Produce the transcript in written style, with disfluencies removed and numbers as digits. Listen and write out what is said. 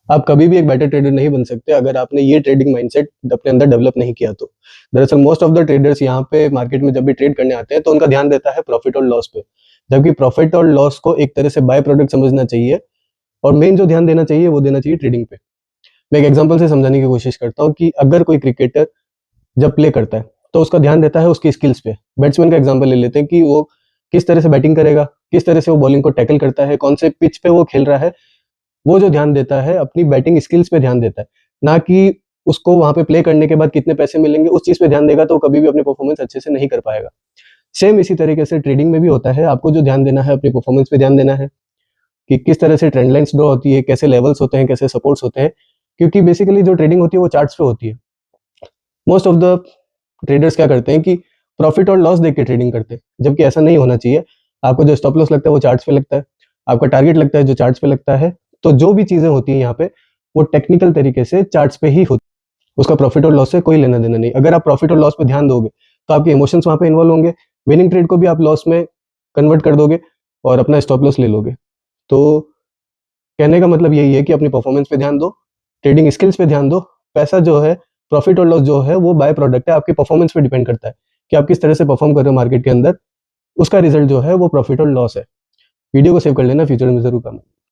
आप कभी भी एक बेटर ट्रेडर नहीं बन सकते अगर आपने ये ट्रेडिंग माइंडसेट अपने अंदर डेवलप नहीं किया तो। दरअसल मोस्ट ऑफ द ट्रेडर्स यहाँ पे मार्केट में जब भी ट्रेड करने आते हैं तो उनका ध्यान रहता है प्रॉफिट और लॉस पे, जबकि प्रॉफिट और लॉस को एक तरह से बाय प्रोडक्ट समझना चाहिए और मेन जो ध्यान देना चाहिए वो देना चाहिए ट्रेडिंग पे। मैं एक एग्जांपल से समझाने की कोशिश करता हूँ कि अगर कोई क्रिकेटर जब प्ले करता है तो उसका ध्यान रहता है उसकी स्किल्स पे। बैट्समैन का एग्जांपल ले लेते हैं कि वो किस तरह से बैटिंग करेगा, किस तरह से वो बॉलिंग को टैकल करता है, कौन से पिच पे वो खेल रहा है, वो जो ध्यान देता है अपनी बैटिंग स्किल्स पे ध्यान देता है, ना कि उसको वहां पे प्ले करने के बाद कितने पैसे मिलेंगे उस चीज पे ध्यान देगा तो कभी भी अपनी परफॉर्मेंस अच्छे से नहीं कर पाएगा। सेम इसी तरीके से ट्रेडिंग में भी होता है, आपको जो ध्यान देना है अपनी परफॉर्मेंस पे ध्यान देना है कि किस तरह से ट्रेंड लाइंस ड्रॉ होती है, कैसे लेवल्स होते हैं, कैसे सपोर्ट्स होते हैं, क्योंकि बेसिकली जो ट्रेडिंग होती है वो चार्ट्स पे होती है। मोस्ट ऑफ द ट्रेडर्स क्या करते हैं कि प्रॉफिट और लॉस देख के ट्रेडिंग करते हैं, जबकि ऐसा नहीं होना चाहिए। आपको जो स्टॉप लॉस लगता है वो चार्ट्स पे लगता है, आपका टारगेट लगता है जो चार्ट्स पे लगता है, तो जो भी चीजें होती हैं यहाँ पे वो टेक्निकल तरीके से चार्ट्स पे ही होती है, उसका प्रॉफिट और लॉस से कोई लेना देना नहीं। अगर आप प्रॉफिट और लॉस पे ध्यान दोगे तो आपके इमोशंस वहां पे इन्वॉल्व होंगे, विनिंग ट्रेड को भी आप लॉस में कन्वर्ट कर दोगे और अपना स्टॉप लॉस ले लोगे। तो कहने का मतलब यही है कि अपनी परफॉर्मेंस पे ध्यान दो, ट्रेडिंग स्किल्स पे ध्यान दो। पैसा जो है, प्रॉफिट और लॉस जो है वो बाय प्रोडक्ट है, आपकी परफॉर्मेंस पे डिपेंड करता है कि आप किस तरह से परफॉर्म कर रहे हो मार्केट के अंदर, उसका रिजल्ट जो है वो प्रॉफिट और लॉस है। वीडियो को सेव कर लेना, फ्यूचर में जरूर काम आएगा।